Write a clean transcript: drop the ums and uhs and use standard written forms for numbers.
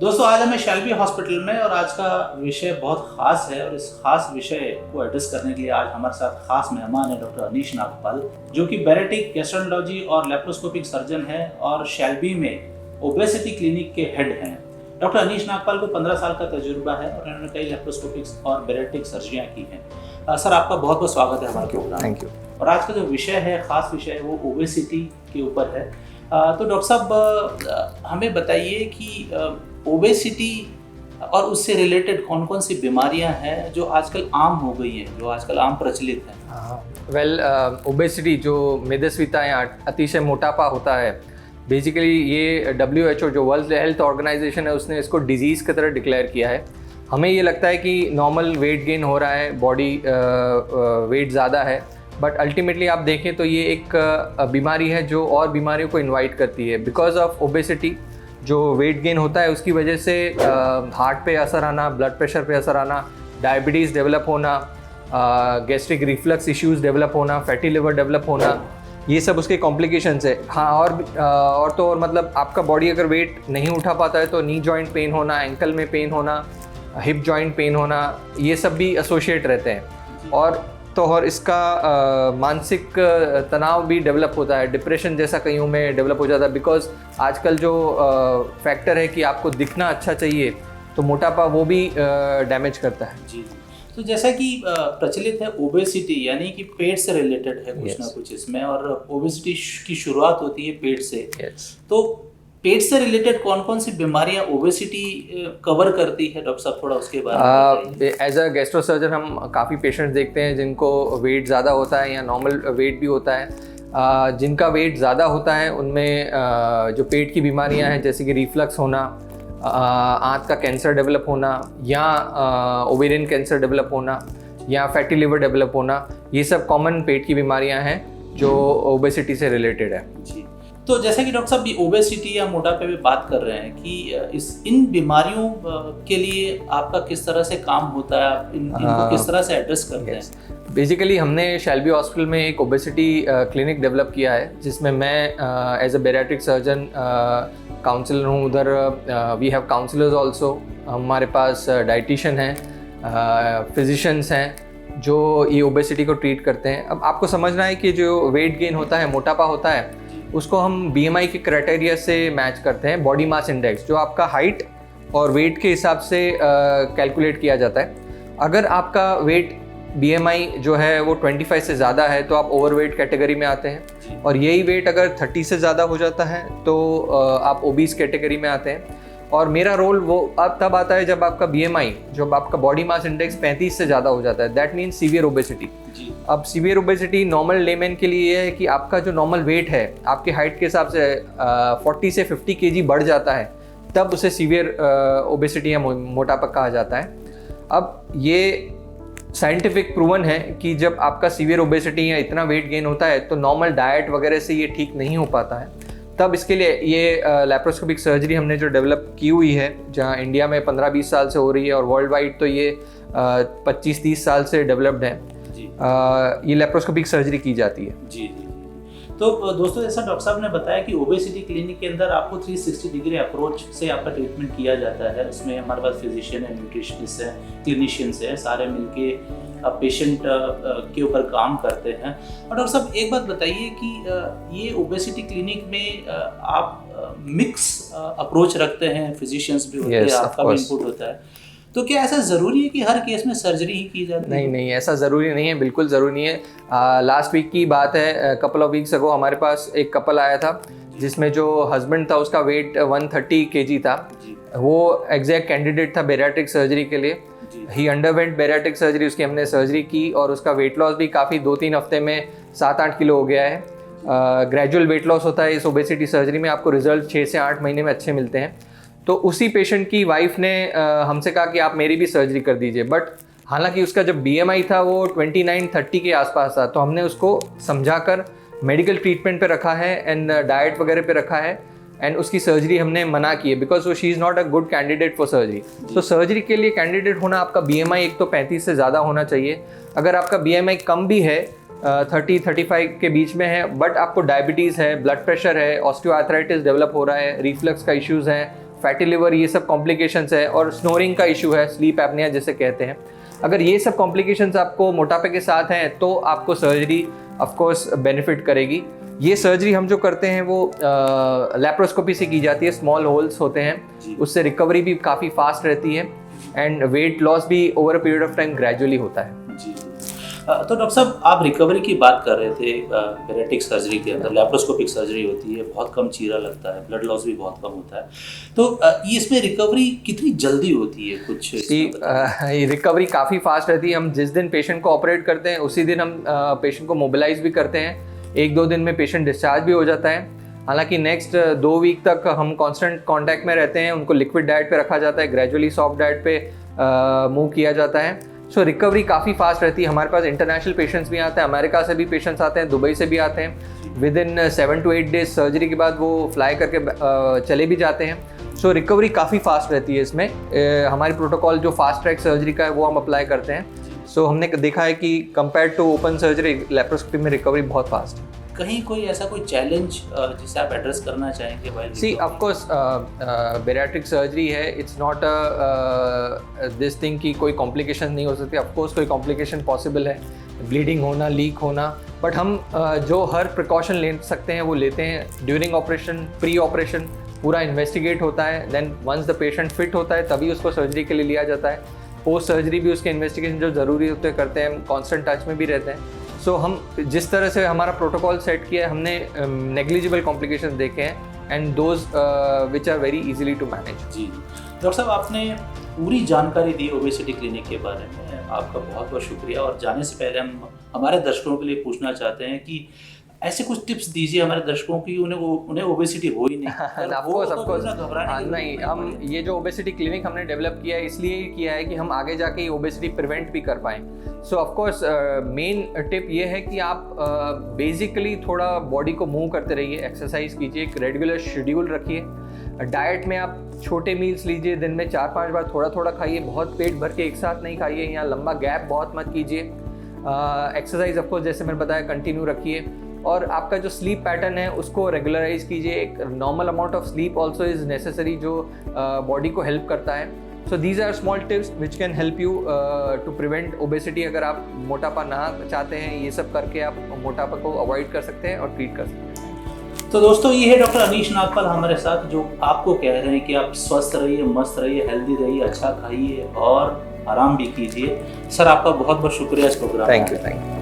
दोस्तों आज हमें शैल्बी हॉस्पिटल में और आज का विषय बहुत ख़ास है और इस खास विषय को एड्रेस करने के लिए आज हमारे साथ खास मेहमान है डॉक्टर अनीश नागपाल, जो कि बैरेटिक गैस्ट्रोएंटरोलॉजी और लेप्रोस्कोपिक सर्जन है और शैल्बी में ओबेसिटी क्लिनिक के हेड हैं। डॉक्टर अनीश नागपाल को 15 साल का तजुर्बा है और उन्होंने कई लेप्रोस्कोपिक्स और बैरेटिक सर्जरियाँ की हैं। सर आपका बहुत बहुत स्वागत है हमारे प्रोग्राम। Thank you. और आज का जो विषय है, खास विषय है, वो ओबेसिटी के ऊपर है। तो डॉक्टर साहब हमें बताइए कि ओबेसिटी और उससे रिलेटेड कौन कौन सी बीमारियां हैं जो आजकल आम हो गई हैं, जो आजकल आम प्रचलित हैं। ओबेसिटी जो मेदस्विता या अतिशय मोटापा होता है, बेसिकली ये WHO जो वर्ल्ड हेल्थ ऑर्गेनाइजेशन है उसने इसको डिजीज़ की तरह डिक्लेयर किया है। हमें ये लगता है कि नॉर्मल वेट गेन हो रहा है, बॉडी वेट ज़्यादा है, बट अल्टीमेटली आप देखें तो ये एक बीमारी है जो और बीमारियों को इनवाइट करती है। बिकॉज ऑफ ओबेसिटी जो वेट गेन होता है उसकी वजह से हार्ट पे असर आना, ब्लड प्रेशर पे असर आना, डायबिटीज़ डेवलप होना, गैस्ट्रिक रिफ्लक्स इश्यूज़ डेवलप होना, फैटी लिवर डेवलप होना, ये सब उसके कॉम्प्लिकेशंस है। हाँ, और मतलब आपका बॉडी अगर वेट नहीं उठा पाता है तो नी जॉइंट पेन होना, एंकल में पेन होना, हिप जॉइंट पेन होना, ये सब भी एसोसिएट रहते हैं। और इसका मानसिक तनाव भी डेवलप होता है, डिप्रेशन जैसा कईयों में डेवलप हो जाता है। बिकॉज आजकल जो फैक्टर है कि आपको दिखना अच्छा चाहिए, तो मोटापा वो भी डैमेज करता है। जी, तो जैसा कि प्रचलित है ओबेसिटी, यानी कि पेट से रिलेटेड है कुछ ना कुछ इसमें, और ओबेसिटी की शुरुआत होती है पेट से। तो पेट से रिलेटेड कौन कौन सी बीमारियां ओबेसिटी कवर करती है डॉक्टर साहब, थोड़ा उसके बारे में। एज अ गैस्ट्रो सर्जन हम काफ़ी पेशेंट्स देखते हैं जिनको वेट ज़्यादा होता है या नॉर्मल वेट भी होता है। जिनका वेट ज़्यादा होता है उनमें जो पेट की बीमारियां हैं, जैसे कि रिफ्लक्स होना, आंत का कैंसर डेवलप होना, या ओवेरियन कैंसर डेवलप होना, या फैटी लिवर डेवलप होना, ये सब कॉमन पेट की बीमारियां हैं जो ओबेसिटी से रिलेटेड है। जी, तो जैसा कि डॉक्टर साहब ओबेसिटी या मोटापे पे बात कर रहे हैं कि इन बीमारियों के लिए आपका किस तरह से काम होता है, आप इनको किस तरह से एड्रेस करते हैं। बेसिकली हमने शैल्बी हॉस्पिटल में एक ओबेसिटी क्लिनिक डेवलप किया है, जिसमें मैं as a bariatric surgeon counsellor हूँ। उधर वी हैव काउंसलर्स ऑल्सो, हमारे पास डाइटिशियन हैं, फिजिशियंस हैं जो ये ओबेसिटी को ट्रीट करते हैं। अब आपको समझना है कि जो वेट गेन होता है, मोटापा होता है, उसको हम BMI के क्राइटेरिया से मैच करते हैं, बॉडी मास इंडेक्स, जो आपका हाइट और वेट के हिसाब से कैलकुलेट किया जाता है। अगर आपका वेट BMI जो है वो 25 से ज़्यादा है तो आप ओवरवेट कैटेगरी में आते हैं, और यही वेट अगर 30 से ज़्यादा हो जाता है तो आप ओबीस कैटेगरी में आते हैं। और मेरा रोल वो अब तब आता है जब आपका BMI, जब आपका बॉडी मास इंडेक्स 35 से ज़्यादा हो जाता है। That means severe obesity. अब सीवियर ओबेसिटी नॉर्मल लेमैन के लिए ये है कि आपका जो नॉर्मल वेट है आपके हाइट के हिसाब से 40 से 50 kg बढ़ जाता है, तब उसे सीवियर ओबेसिटी या मोटापा कहा जाता है। अब ये साइंटिफिक प्रूवन है कि जब आपका सीवियर ओबेसिटी या इतना वेट गेन होता है तो नॉर्मल डाइट वगैरह से ये ठीक नहीं हो पाता है। तब इसके लिए ये लैप्रोस्कोपिक सर्जरी हमने जो डेवलप की हुई है, जहाँ इंडिया में 15-20 साल से हो रही है, और वर्ल्ड वाइड तो ये 25-30 साल से डेवलप्ड है। ये लैप्रोस्कोपिक सर्जरी की जाती है। जी। तो दोस्तों, जैसा डॉक्टर साहब ने बताया कि ओबेसिटी क्लिनिक के अंदर आपको 360 डिग्री अप्रोच से आपका ट्रीटमेंट किया जाता है। उसमें हमारे पास फिजिशियन है, न्यूट्रिशनिस्ट है, क्लिनिशियंस है, सारे मिलके पेशेंट के ऊपर काम करते हैं। और डॉक्टर साहब एक बात बताइए कि ये ओबेसिटी क्लिनिक में आप मिक्स अप्रोच रखते हैं, फिजिशियंस भी होते हैं, आपका भी इनपुट होता है, तो क्या ऐसा ज़रूरी है कि हर केस में सर्जरी ही की जाती है? नहीं, ऐसा ज़रूरी नहीं है, बिल्कुल ज़रूरी नहीं है। लास्ट वीक की बात है, कपल ऑफ वीक्स अगो हमारे पास एक कपल आया था जिसमें जो हस्बैंड था उसका वेट 130 kg था। वो एग्जैक्ट कैंडिडेट था बैरिएट्रिक सर्जरी के लिए। ही अंडरवेंट बैरिएट्रिक सर्जरी, उसकी हमने सर्जरी की और उसका वेट लॉस भी काफ़ी 2-3 हफ्ते में 7-8 किलो हो गया है। ग्रेजुअल वेट लॉस होता है इस ओबेसिटी सर्जरी में, आपको रिजल्ट 6 से 8 महीने में अच्छे मिलते हैं। तो उसी पेशेंट की वाइफ ने हमसे कहा कि आप मेरी भी सर्जरी कर दीजिए, बट हालांकि उसका जब BMI था वो 29-30 के आसपास था, तो हमने उसको समझाकर मेडिकल ट्रीटमेंट पे रखा है एंड डाइट वगैरह पे रखा है, एंड उसकी सर्जरी हमने मना की है बिकॉज वो she is not a good candidate for surgery. तो सर्जरी के लिए कैंडिडेट होना आपका BMI एक तो 35 से ज़्यादा होना चाहिए। अगर आपका BMI कम भी है, 30-35 के बीच में है, बट आपको डायबिटीज़ है, ब्लड प्रेशर है, ऑस्टियोआर्थराइटिस डेवलप हो रहा है, रिफ्लक्स का इश्यूज़ है, फैटी लिवर, ये सब कॉम्प्लिकेशंस है, और स्नोरिंग का इशू है, स्लीप एपनिया जिसे कहते हैं। अगर ये सब कॉम्प्लिकेशंस आपको मोटापे के साथ हैं तो आपको सर्जरी ऑफ कोर्स बेनिफिट करेगी। ये सर्जरी हम जो करते हैं वो लैप्रोस्कोपी से की जाती है, स्मॉल होल्स होते हैं, उससे रिकवरी भी काफ़ी फास्ट रहती है एंड वेट लॉस भी over a period of time gradually होता है। जी। तो डॉक्टर साहब, आप रिकवरी की बात कर रहे थे। बैरेटिक सर्जरी के अंदर लैप्रोस्कोपिक सर्जरी होती है, बहुत कम चीरा लगता है, ब्लड लॉस भी बहुत कम होता है, तो ये इसमें रिकवरी कितनी जल्दी होती है? कुछ ये रिकवरी काफ़ी फास्ट रहती है। हम जिस दिन पेशेंट को ऑपरेट करते हैं उसी दिन हम पेशेंट को मोबिलाइज भी करते हैं, 1-2 दिन में पेशेंट डिस्चार्ज भी हो जाता है। हालांकि नेक्स्ट 2 वीक तक हम कांस्टेंट कांटेक्ट में रहते हैं, उनको लिक्विड डाइट पे रखा जाता है, ग्रेजुअली सॉफ्ट डाइट पे मूव किया जाता है। सो रिकवरी काफ़ी फास्ट रहती है। हमारे पास इंटरनेशनल पेशेंट्स भी आते हैं, अमेरिका से भी पेशेंट्स आते हैं, दुबई से भी आते हैं। With in 7 to 8 days surgery के बाद वो फ्लाई करके चले भी जाते हैं। सो रिकवरी काफ़ी फास्ट रहती है इसमें। हमारी प्रोटोकॉल जो फास्ट ट्रैक सर्जरी का है वो हम अप्लाई करते हैं। सो हमने देखा है कि compare to open surgery laparoscopy में रिकवरी बहुत फास्ट है। कहीं कोई ऐसा कोई चैलेंज जिसे आप एड्रेस करना चाहेंगे भाई? सी ऑफ कोर्स बैरिएट्रिक सर्जरी है, इट्स नॉट दिस थिंग कि कोई कॉम्प्लिकेशन नहीं हो सकती। ऑफ कोर्स कोई कॉम्प्लिकेशन पॉसिबल है, ब्लीडिंग होना, लीक होना, बट हम जो हर प्रिकॉशन ले सकते हैं वो लेते हैं। ड्यूरिंग ऑपरेशन, प्री ऑपरेशन पूरा इन्वेस्टिगेट होता है, then once the patient fit होता है तभी उसको सर्जरी के लिए लिया जाता है। पोस्ट सर्जरी भी उसके इन्वेस्टिगेशन जो ज़रूरी होते हैं करते हैं, हम कॉन्स्टेंट टच में भी रहते हैं। सो हम जिस तरह से हमारा प्रोटोकॉल सेट किया है, हमने नेग्लिजिबल कॉम्प्लिकेशन देखे हैं and those which are very easily to manage. जी डॉक्टर साहब, आपने पूरी जानकारी दी ओबेसिटी क्लिनिक के बारे में, आपका बहुत बहुत शुक्रिया। और जाने से पहले हम हमारे दर्शकों के लिए पूछना चाहते हैं कि ऐसे कुछ टिप्स दीजिए हमारे दर्शकों की, उन्हें ओबेसिटी हो ही नहीं। नहीं, हम ये जो ओबेसिटी क्लिनिक हमने डेवलप किया है इसलिए किया है कि हम आगे जाके ये ओबेसिटी प्रिवेंट भी कर पाएँ। सो ऑफ कोर्स मेन टिप ये है कि आप बेसिकली थोड़ा बॉडी को मूव करते रहिए, एक्सरसाइज कीजिए, एक रेगुलर शेड्यूल रखिए। डाइट में आप छोटे मील्स लीजिए, दिन में 4-5 बार थोड़ा थोड़ा खाइए, बहुत पेट भर के एक साथ नहीं खाइए, यहाँ लंबा गैप बहुत मत कीजिए। एक्सरसाइज ऑफ कोर्स जैसे मैंने बताया कंटिन्यू रखिए, और आपका जो स्लीप पैटर्न है उसको रेगुलराइज कीजिए। एक normal amount of sleep also is necessary जो बॉडी को हेल्प करता है। So these are small tips which can help you to prevent obesity. अगर आप मोटापा ना चाहते हैं, ये सब करके आप मोटापा को अवॉइड कर सकते हैं और ट्रीट कर सकते हैं। तो दोस्तों, ये है डॉक्टर अनीश नागपाल हमारे साथ, जो आपको कह रहे हैं कि आप स्वस्थ रहिए, मस्त रहिए, हेल्दी रहिए, अच्छा खाइए और आराम भी कीजिए। सर, आपका बहुत बहुत शुक्रिया इस प्रोग्राम। Thank you.